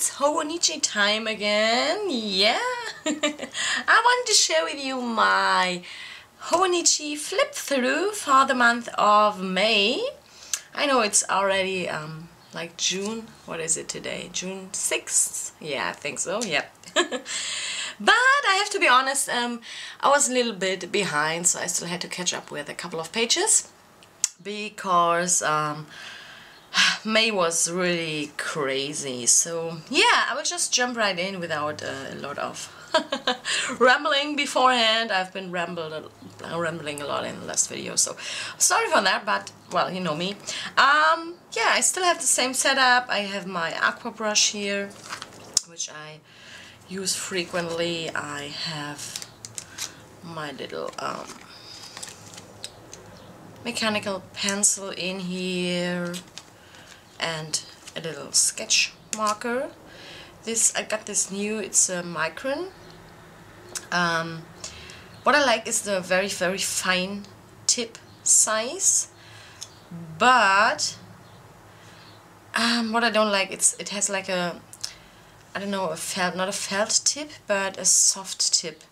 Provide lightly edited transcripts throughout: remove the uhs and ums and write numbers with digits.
it's Hobonichi time again. Yeah, I wanted to share with you my Hobonichi flip through for the month of May. I know it's already like June. What is it today? June 6th? Yeah, I think so. Yep. But I have to be honest, I was a little bit behind, so I still had to catch up with a couple of pages because May was really crazy. So yeah, I will just jump right in without a lot of rambling beforehand. I've been rambling a lot in the last video, so sorry for that, but well, you know me. Yeah, I still have the same setup. I have my aqua brush here, which I use frequently. I have my little mechanical pencil in here and a little sketch marker. I got this new, it's a micron. What I like is the very fine tip size, but what I don't like, it has like a, I don't know, a felt, not a felt tip, but a soft tip.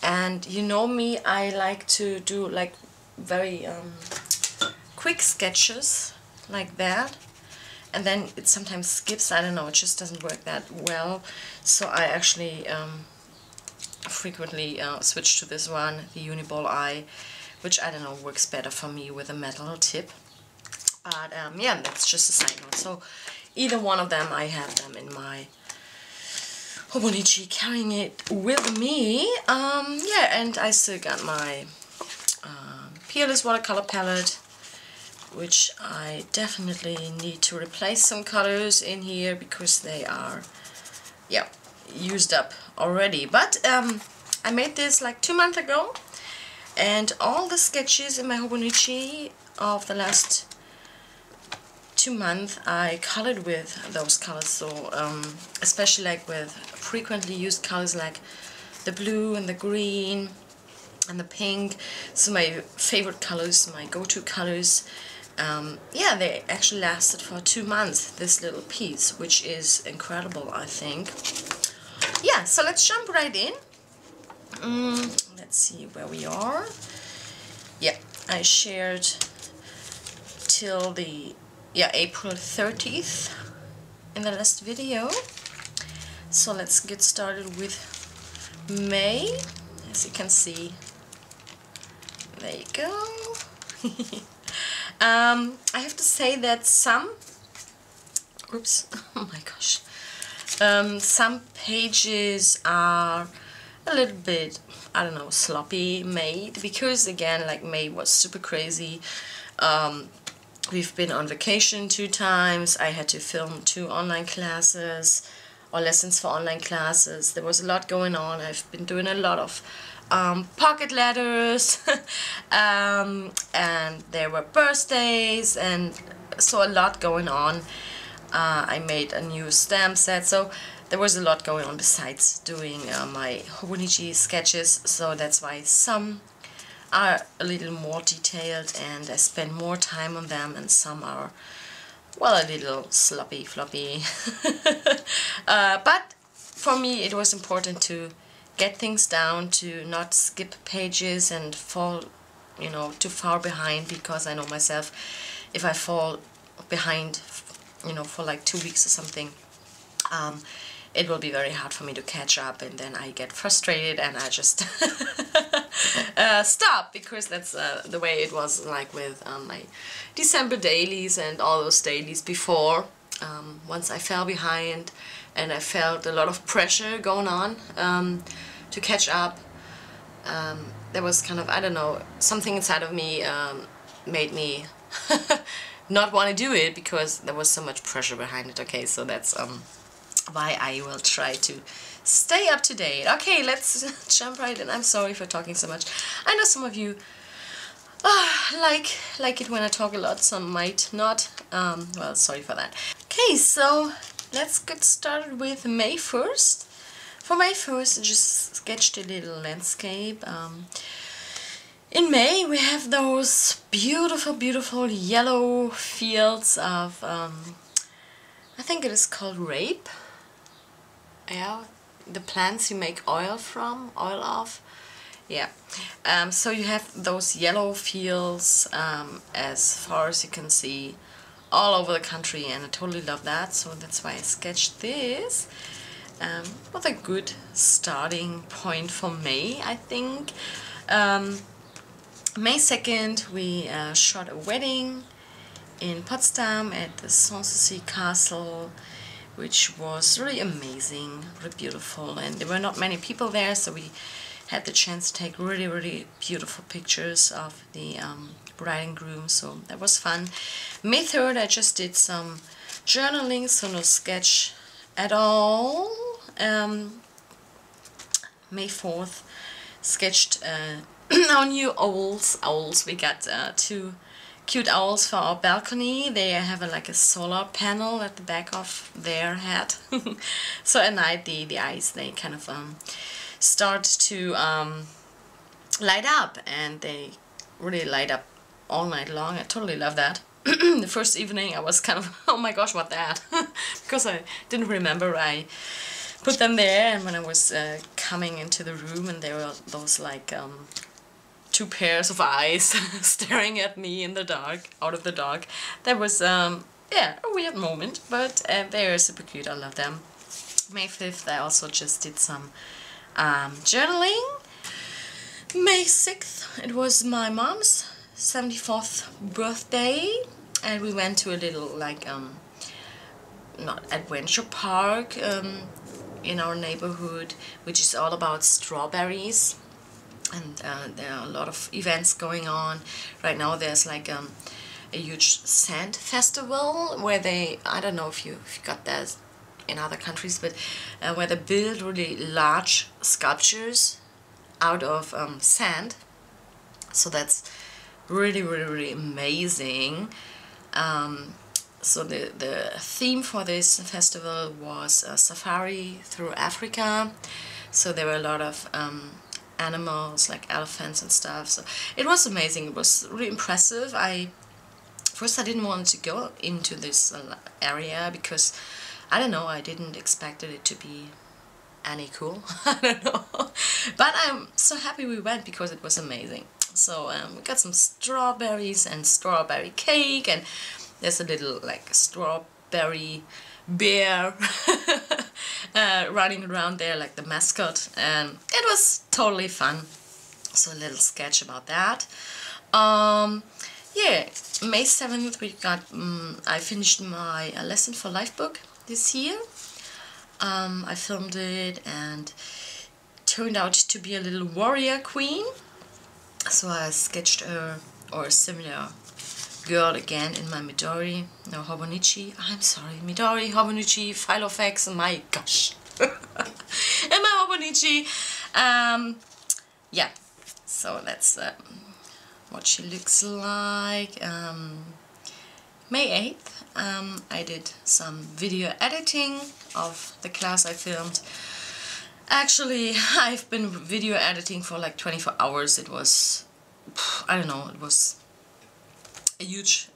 And you know me, I like to do like very quick sketches like that, and then it sometimes skips. I don't know, it just doesn't work that well, so I actually frequently switch to this one, the Uniball Eye, which I don't know, works better for me with a metal tip. But yeah, that's just a side note. So either one of them, I have them in my Hobonichi, carrying it with me. Yeah, and I still got my Peerless watercolor palette, which I definitely need to replace some colors in here because they are, yeah, used up already. But I made this like 2 months ago, and all the sketches in my Hobonichi of the last 2 months I colored with those colors. So especially like with frequently used colors like the blue and the green and the pink. So my favorite colors, my go-to colors. Yeah, they actually lasted for 2 months, this little piece, which is incredible, I think. Yeah, so let's jump right in. Let's see where we are. Yeah, I shared till the April 30th in the last video. So let's get started with May. As you can see, there you go. I have to say that some, oops, oh my gosh, some pages are a little bit, I don't know, sloppy made, because again, like May was super crazy. We've been on vacation 2 times. I had to film 2 online classes or lessons for online classes. There was a lot going on. I've been doing a lot of pocket letters and there were birthdays, and so a lot going on. I made a new stamp set, so there was a lot going on besides doing my Hobonichi sketches, so that's why some are a little more detailed and I spend more time on them, and some are, well, a little sloppy, floppy. But for me it was important to get things down, to not skip pages and fall, you know, too far behind, because I know myself, if I fall behind, you know, for like 2 weeks or something, it will be very hard for me to catch up, and then I get frustrated and I just stop, because that's the way it was like with my December dailies and all those dailies before. Once I fell behind and I felt a lot of pressure going on to catch up, there was kind of, I don't know, something inside of me made me not want to do it, because there was so much pressure behind it. Okay, so that's why I will try to stay up to date. Okay, let's jump right in. I'm sorry for talking so much. I know some of you like it when I talk a lot, some might not. Well, sorry for that. Okay, so let's get started with May 1st. For May 1st, I just sketched a little landscape. In May we have those beautiful yellow fields of I think it is called rape. yeah, the plants you make oil of. Yeah. So you have those yellow fields as far as you can see all over the country, and I totally love that. So that's why I sketched this. What a good starting point for May, I think. May 2nd, we shot a wedding in Potsdam at the Sanssouci Castle, which was really amazing, really beautiful, and there were not many people there, so we had the chance to take really, really beautiful pictures of the bride and groom, so that was fun. May 3rd, I just did some journaling, so no sketch at all. May 4th, sketched our new owls. We got 2 cute owls for our balcony. They have like a solar panel at the back of their head. So at night the eyes, they kind of start to light up, and they really light up all night long. I totally love that. The first evening I was kind of, oh my gosh, what that? Because I didn't remember I put them there, and when I was coming into the room, and there were those like 2 pairs of eyes staring at me in the dark, out of the dark. That was yeah, a weird moment, but they're super cute. I love them. May 5th, I also just did some journaling. May 6th, it was my mom's 74th birthday, and we went to a little like not adventure park in our neighborhood, which is all about strawberries, and there are a lot of events going on right now. There's like a huge sand festival where they, I don't know if you got that in other countries, but where they build really large sculptures out of sand. So that's really, really, really amazing. So the theme for this festival was a safari through Africa. So there were a lot of animals like elephants and stuff. So it was amazing. It was really impressive. First I didn't want to go into this area because I don't know, I didn't expect it to be any cool. I don't know. But I'm so happy we went because it was amazing. So we got some strawberries and strawberry cake, and there's a little like strawberry bear running around there like the mascot, and it was totally fun. So a little sketch about that. Yeah, May 7th we got, I finished my Lesson for Life book this year. I filmed it and turned out to be a little warrior queen. So I sketched her, or a similar girl again, in my Midori, no, Hobonichi, I'm sorry, Midori, Hobonichi, Filofax, my gosh. And my Hobonichi, yeah, so that's what she looks like. May 8th, I did some video editing of the class I filmed. Actually, I've been video editing for like 24 hours. It was, I don't know, it was a huge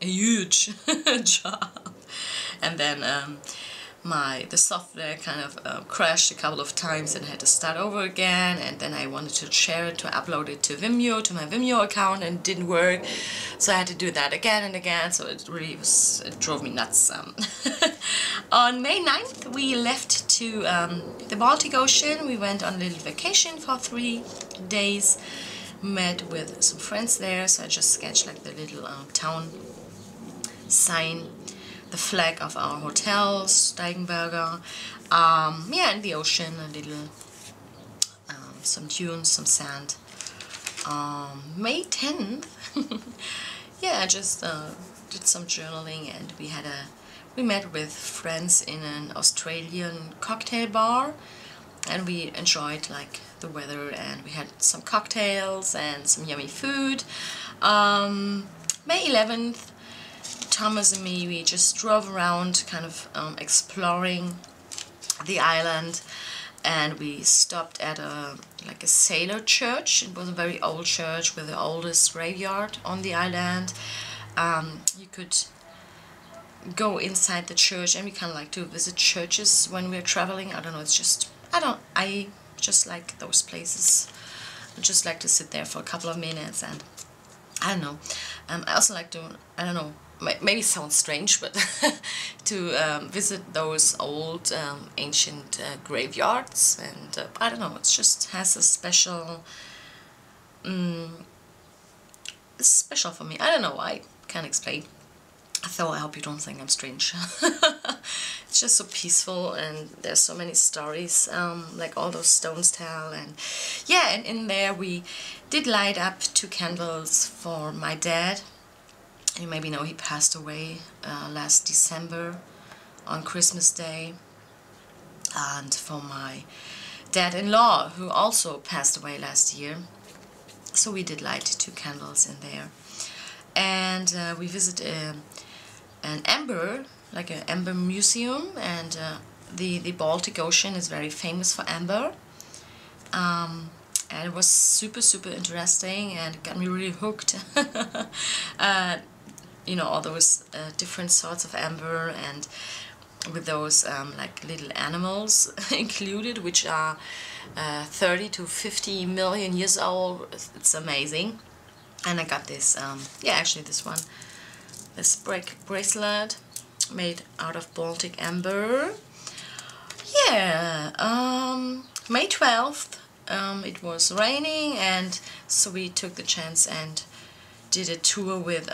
job. And then the software kind of crashed a couple of times and had to start over again, and then I wanted to share it, to upload it to Vimeo, to my Vimeo account, and it didn't work, so I had to do that again and again, so it really was, it drove me nuts. On May 9th we left to the Baltic Ocean. We went on a little vacation for 3 days, met with some friends there, so I just sketched like the little town sign, the flag of our hotel, Steigenberger, yeah, and the ocean, a little, some dunes, some sand. May 10th, yeah, I just did some journaling, and we met with friends in an Australian cocktail bar, and we enjoyed like the weather, and we had some cocktails and some yummy food. May 11th, Thomas and me, we just drove around kind of exploring the island, and we stopped at a sailor church. It was a very old church with the oldest graveyard on the island. You could go inside the church, and we kind of like to visit churches when we're traveling. I don't know, it's just, I just like those places. I just like to sit there for a couple of minutes, and I don't know. I also like to, I don't know, maybe it sounds strange, but to visit those old ancient graveyards, and I don't know, it just has a special, it's special for me. I don't know, I can't explain. So I hope you don't think I'm strange. It's just so peaceful, and there's so many stories, like all those stones tell, and yeah, and in there we did light up 2 candles for my dad. You maybe know he passed away last December on Christmas Day, and for my dad-in-law, who also passed away last year. So we did light 2 candles in there, and we visited an amber, like an amber museum, and the Baltic Ocean is very famous for amber, and it was super interesting, and it got me really hooked. You know, all those different sorts of amber, and with those like little animals included, which are 30 to 50 million years old. It's amazing. And I got this, yeah, actually this one, this bracelet made out of Baltic amber. Yeah, May 12th, it was raining, and so we took the chance and did a tour with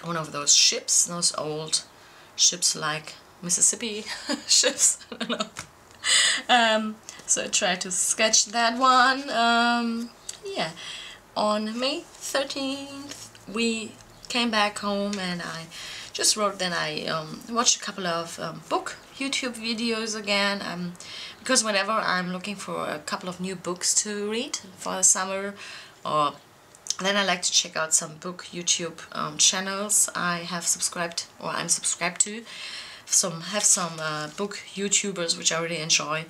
one of those ships, those old ships like Mississippi ships, I don't know. So I tried to sketch that one. Yeah, on May 13th we came back home, and I just wrote. Then I watched a couple of book YouTube videos again, because whenever I'm looking for a couple of new books to read for the summer, or then I like to check out some book YouTube channels I have subscribed, or I'm subscribed to. Have some book YouTubers which I really enjoy,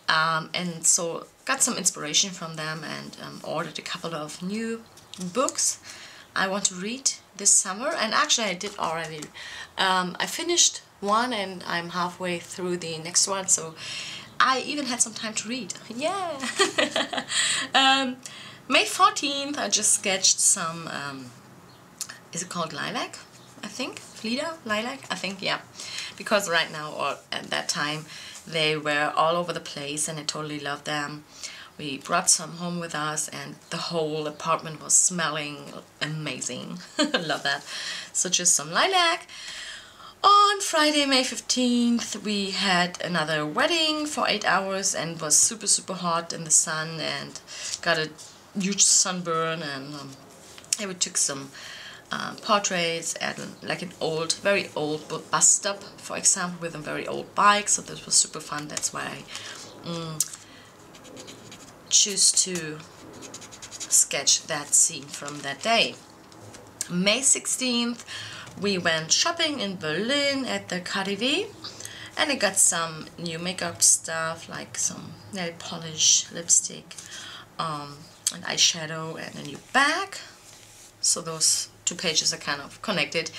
and so got some inspiration from them, and ordered a couple of new books I want to read this summer. And actually I did already. I finished one, and I'm halfway through the next one, so I even had some time to read. Yeah. May 14th I just sketched some, is it called lilac? I think, Flieder, lilac, I think, yeah. Because right now, or at that time, they were all over the place, and I totally loved them. We brought some home with us, and the whole apartment was smelling amazing. Love that. So just some lilac. On Friday, May 15th, we had another wedding for 8 hours, and it was super hot in the sun, and got a huge sunburn, and yeah, we took some portraits at like an old, very old bus stop, for example, with a very old bike. So this was super fun. That's why I choose to sketch that scene from that day. May 16th we went shopping in Berlin at the KaDeWe, and I got some new makeup stuff, like some nail polish, lipstick, an eyeshadow, and a new bag. So those 2 pages are kind of connected.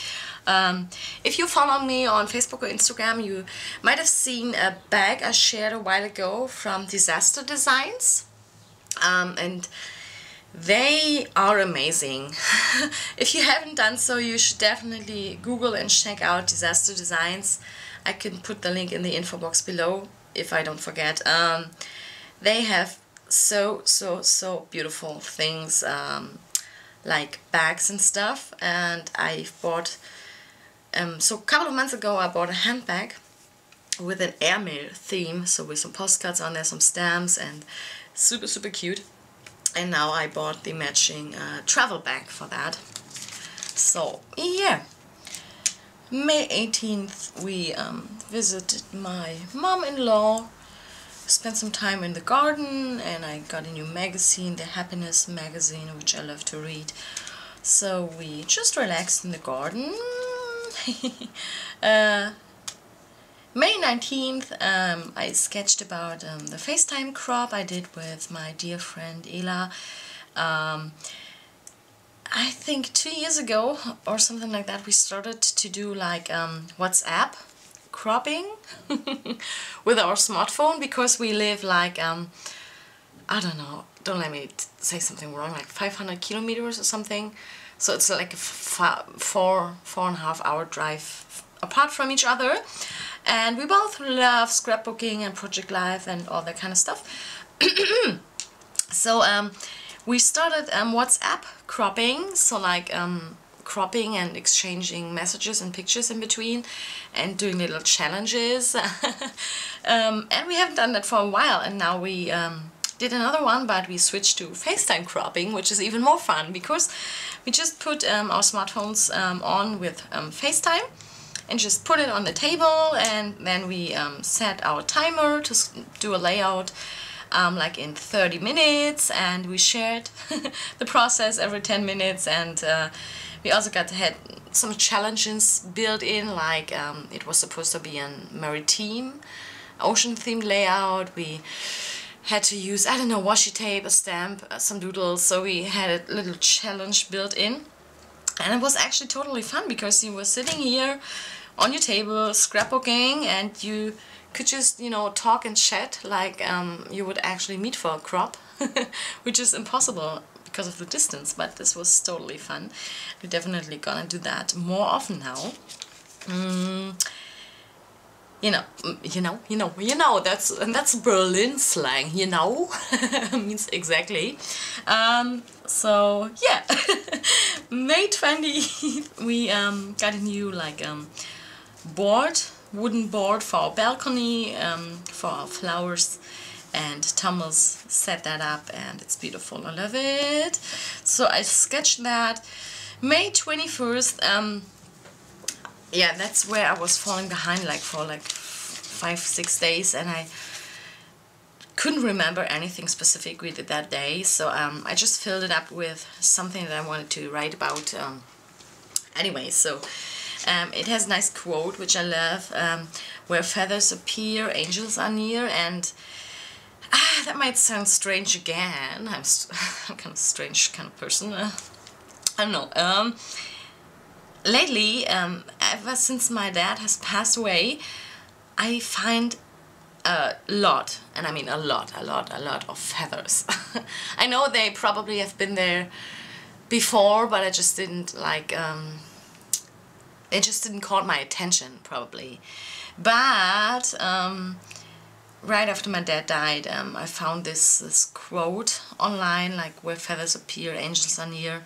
If you follow me on Facebook or Instagram, you might have seen a bag I shared a while ago from Disaster Designs, and they are amazing. If you haven't done so, you should definitely Google and check out Disaster Designs. I can put the link in the info box below if I don't forget. They have so beautiful things, like bags and stuff, and I bought, so a couple of months ago I bought a handbag with an airmail theme, so with some postcards on there, some stamps, and super cute. And now I bought the matching travel bag for that. So yeah, May 18th we visited my mom-in-law, spent some time in the garden, and I got a new magazine, the Happiness magazine, which I love to read. So we just relaxed in the garden. May 19th I sketched about the FaceTime crop I did with my dear friend Ela. I think 2 years ago or something like that, we started to do like WhatsApp cropping with our smartphone, because we live like I don't know, don't let me say something wrong, like 500 kilometers or something. So it's like a four and a half hour drive apart from each other. And we both love scrapbooking and project life and all that kind of stuff. So we started WhatsApp cropping, so like cropping and exchanging messages and pictures in between and doing little challenges. And we haven't done that for a while, and now we did another one, but we switched to FaceTime cropping, which is even more fun, because we just put our smartphones on with FaceTime and just put it on the table, and then we set our timer to do a layout like in 30 minutes, and we shared the process every 10 minutes, and we also had some challenges built in, like it was supposed to be a maritime, ocean-themed layout. We had to use, I don't know, washi tape, a stamp, some doodles, so we had a little challenge built in. And it was actually totally fun, because you were sitting here on your table scrapbooking, and you could just, you know, talk and chat like you would actually meet for a crop, which is impossible because of the distance, but this was totally fun. We're definitely gonna do that more often now. You know, that's Berlin slang, you know, means exactly. So yeah, May 20th we got a new like wooden board for our balcony, for our flowers, and Thomas set that up, and it's beautiful. I love it. So I sketched that. May 21st, yeah, that's where I was falling behind like for like 5-6 days, and I couldn't remember anything specific we did that day, so I just filled it up with something that I wanted to write about. Anyway, so it has a nice quote, which I love, where feathers appear, angels are near, and that might sound strange again. I'm kind of strange kind of person. I don't know. Lately, ever since my dad has passed away, I find a lot, and I mean a lot of feathers. I know they probably have been there before, but I just didn't like, it just didn't caught my attention probably. But right after my dad died, I found this quote online, like where feathers appear, angels are near.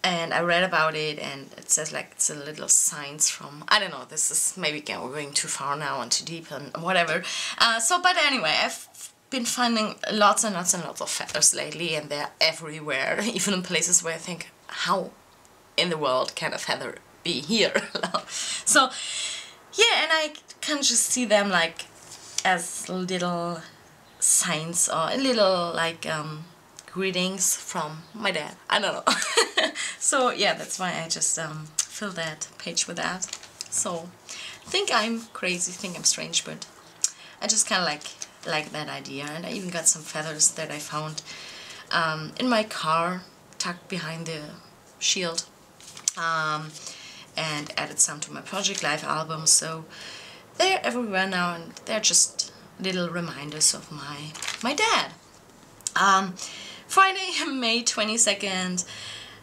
And I read about it, and it says like it's a little science from, I don't know, this is maybe going too far now and too deep and whatever. But anyway, I've been finding lots and lots of feathers lately, and they're everywhere, even in places where I think, how in the world can a feather be here? So yeah, and I can just see them like as little signs, or a little like greetings from my dad. I don't know. So yeah, that's why I just filled that page with that. So think I'm crazy, think I'm strange, but I just kind of like that idea. And I even got some feathers that I found in my car, tucked behind the shield, and added some to my Project Life album. So they're everywhere now, and they're just little reminders of my dad. Friday, May 22nd,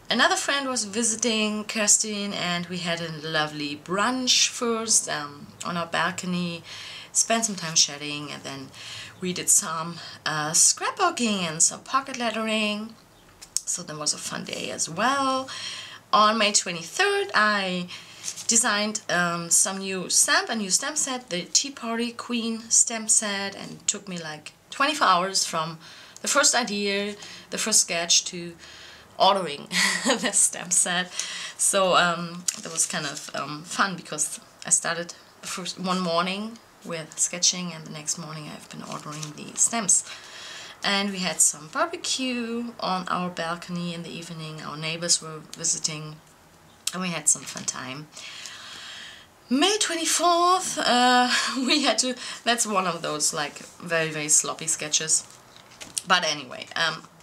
another friend was visiting, Kerstin, and we had a lovely brunch first on our balcony, spent some time chatting, and then we did some scrapbooking and some pocket lettering. So that was a fun day as well. On May 23rd, I designed a new stamp set, the Tea Party Queen stamp set, and it took me like 24 hours from the first idea, the first sketch, to ordering the stamp set. So that was kind of fun, because I started the first one morning with sketching, and the next morning I've been ordering the stamps. And we had some barbecue on our balcony in the evening. Our neighbors were visiting, and we had some fun time. May 24th, we had to, that's one of those like very sloppy sketches. But anyway,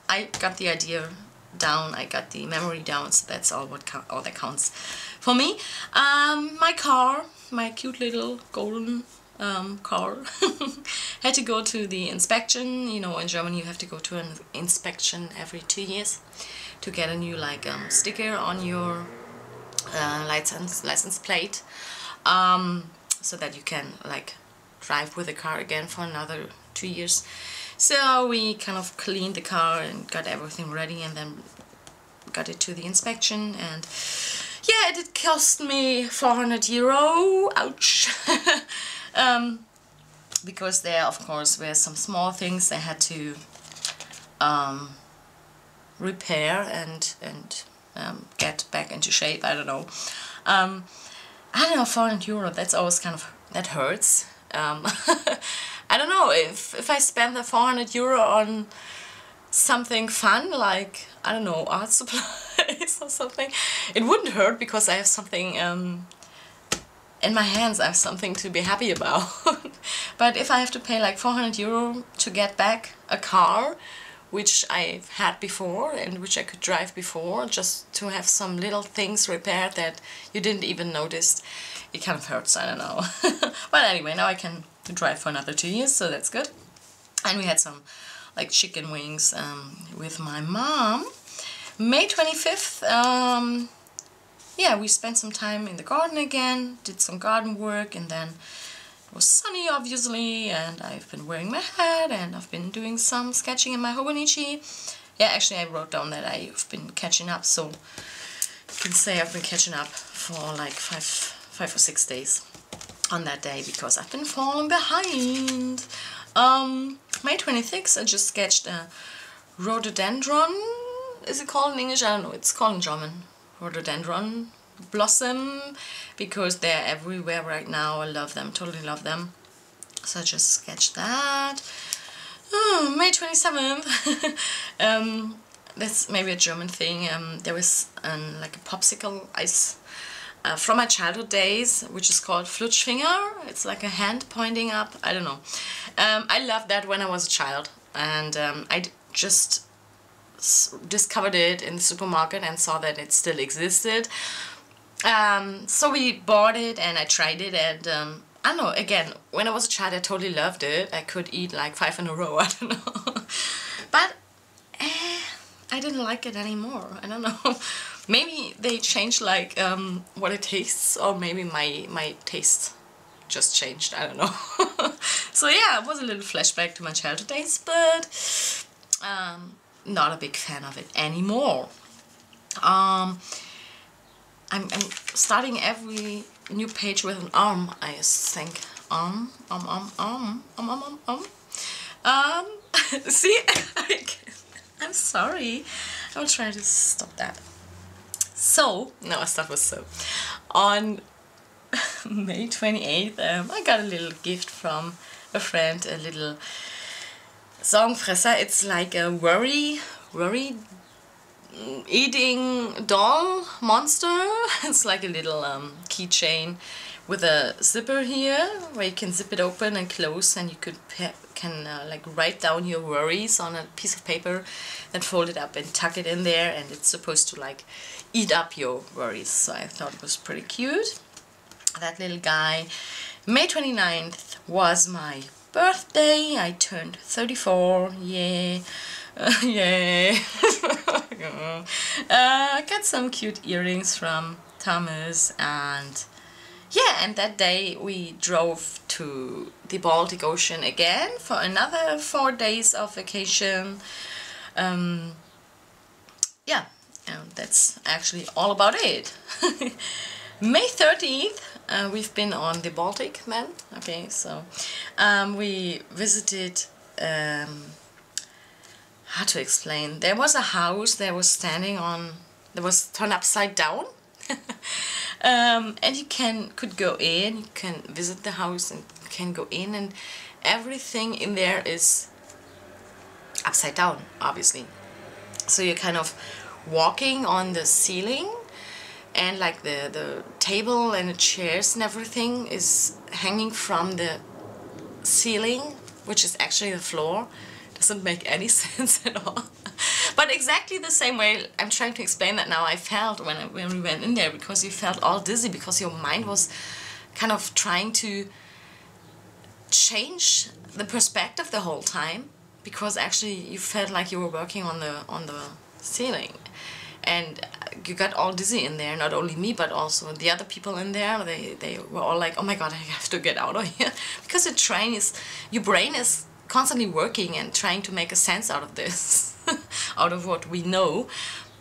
I got the idea down, I got the memory down, so that's all that counts for me. My car, my cute little golden car had to go to the inspection. You know, in Germany you have to go to an inspection every 2 years to get a new like sticker on your license plate, so that you can like drive with the car again for another 2 years. So we kind of cleaned the car and got everything ready, and then got it to the inspection, and yeah, it did cost me 400 euro, ouch. Because there of course were some small things they had to repair and get back into shape. I don't know. I don't know, 400 euro, that's always kind of, that hurts. I don't know, if I spend the 400 euro on something fun, like, I don't know, art supplies or something, it wouldn't hurt because I have something in my hands, I have something to be happy about. But if I have to pay like 400 euro to get back a car, which I've had before and which I could drive before, just to have some little things repaired that you didn't even notice, it kind of hurts, I don't know. But anyway, now I can drive for another 2 years, so that's good. And we had some like chicken wings with my mom. May 25th, yeah, we spent some time in the garden again, did some garden work, and then it was sunny obviously, and I've been wearing my hat, and I've been doing some sketching in my Hobonichi. Yeah, actually I wrote down that I've been catching up, so you can say I've been catching up for like five or 6 days on that day, because I've been falling behind. May 26th, I just sketched a rhododendron. Is it called in English? I don't know, it's called in German. Rhododendron blossom, because they're everywhere right now. I love them, totally love them. So I just sketched that. Oh, May 27th. That's maybe a German thing. There was like a popsicle ice from my childhood days, which is called Flutschfinger. It's like a hand pointing up. I don't know. I loved that when I was a child, and I just discovered it in the supermarket and saw that it still existed. So we bought it and I tried it, and I don't know, again, when I was a child I totally loved it. I could eat like 5 in a row, I don't know. But I didn't like it anymore, I don't know. Maybe they changed like what it tastes, or maybe my taste just changed, I don't know. So yeah, it was a little flashback to my childhood days, but not a big fan of it anymore. I'm starting every new page with an arm, I think. See, I'm sorry. I will try to stop that. So, no, I start with so. On May 28th, I got a little gift from a friend, a little Sorgenfresser. It's like a worry eating doll monster. It's like a little keychain with a zipper here where you can zip it open and close, and you can like write down your worries on a piece of paper, then fold it up and tuck it in there, and it's supposed to like eat up your worries. So I thought it was pretty cute, that little guy. May 29th was my birthday. I turned 34, yay. Yay. I got some cute earrings from Thomas, and yeah, and that day we drove to the Baltic Ocean again for another 4 days of vacation. Yeah, and that's actually all about it. May 30th, we've been on the Baltic then. Okay, so we visited, how to explain, there was a house that was standing on, that was turned upside down. And you could go in, you can visit the house and you can go in, and everything in there is upside down, obviously. So you're kind of walking on the ceiling, and like the table and the chairs and everything is hanging from the ceiling, which is actually the floor. Doesn't make any sense at all. But exactly the same way I'm trying to explain that now I felt when we went in there, because you felt all dizzy because your mind was kind of trying to change the perspective the whole time, because actually you felt like you were working on the ceiling, and you got all dizzy in there. Not only me, but also the other people in there. They were all like, oh my god, I have to get out of here, because your brain is constantly working and trying to make a sense out of this, out of what we know.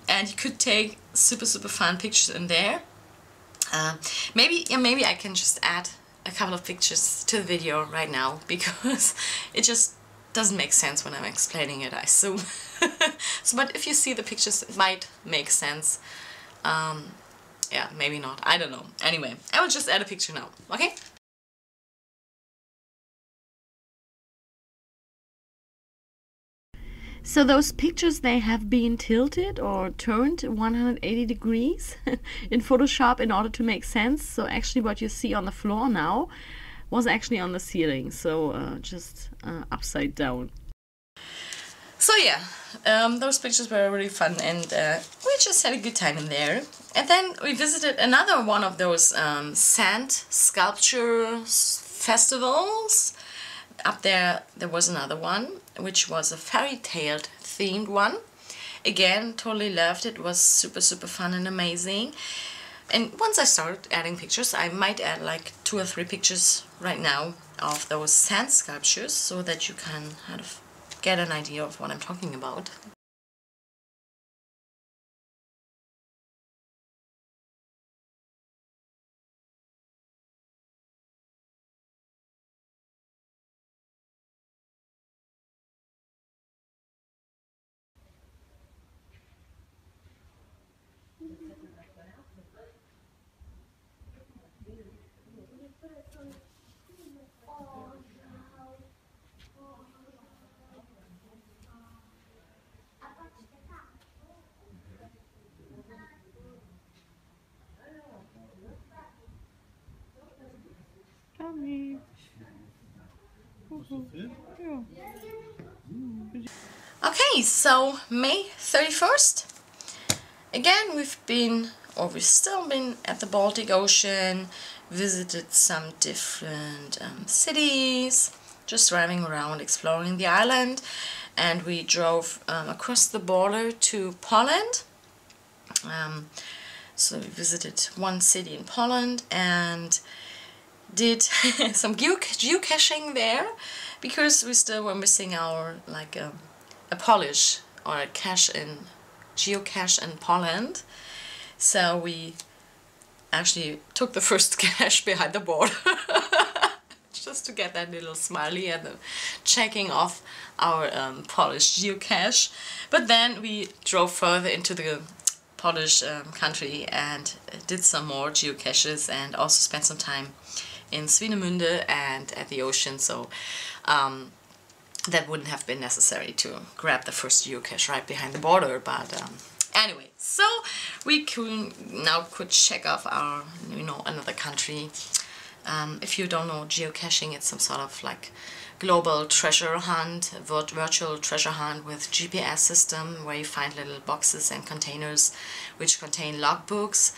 And you could take super fun pictures in there. Maybe I can just add a couple of pictures to the video right now, because it just doesn't make sense when I'm explaining it, I assume. But if you see the pictures, it might make sense. Yeah, maybe not, I don't know. Anyway, I will just add a picture now, okay? So those pictures, they have been tilted or turned 180 degrees in Photoshop in order to make sense. So actually what you see on the floor now was actually on the ceiling, so just upside down. So yeah, those pictures were really fun, and we just had a good time in there. And then we visited another one of those sand sculpture festivals. Up there was another one, which was a fairy tale themed one. Again, totally loved it. It was super fun and amazing. And once I started adding pictures, I might add like 2 or 3 pictures right now of those sand sculptures, so that you can kind of get an idea of what I'm talking about. Okay, so May 31st. Again, we've still been at the Baltic Ocean, visited some different cities, just driving around, exploring the island, and we drove across the border to Poland. So we visited one city in Poland and did some geocaching there, because we still were missing our a Polish or a geocache in Poland. So we actually took the first cache behind the border just to get that little smiley and the checking off our Polish geocache. But then we drove further into the Polish country and did some more geocaches, and also spent some time in Swinemünde and at the ocean, so that wouldn't have been necessary to grab the first geocache right behind the border. But anyway, so we could check off our, another country. If you don't know, geocaching, it's some sort of like global treasure hunt, virtual treasure hunt with GPS system, where you find little boxes and containers which contain logbooks,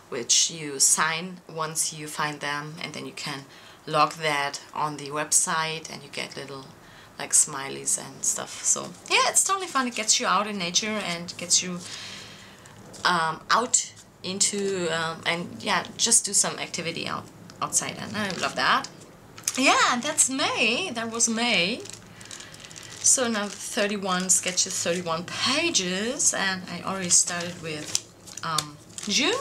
which you sign once you find them, and then you can log that on the website, and you get little like smileys and stuff. So yeah, it's totally fun. It gets you out in nature and gets you out into and yeah, just do some activity outside, and I love that. Yeah, that's May. That was May. So now 31 sketches, 31 pages, and I already started with June.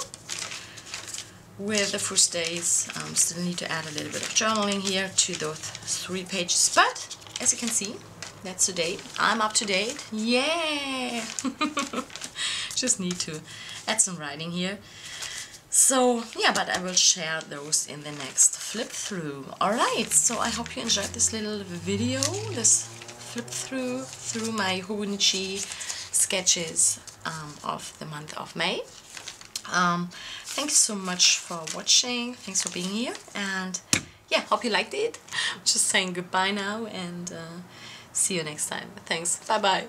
With the first days, still need to add a little bit of journaling here to those 3 pages, but as you can see, that's to date. I'm up to date. Yeah! Just need to add some writing here. So yeah, but I will share those in the next flip through. Alright, so I hope you enjoyed this little video, this flip through my Hobonichi sketches of the month of May. Thanks so much for watching, thanks for being here, and yeah, hope you liked it. Just saying goodbye now, and see you next time. Thanks, bye bye.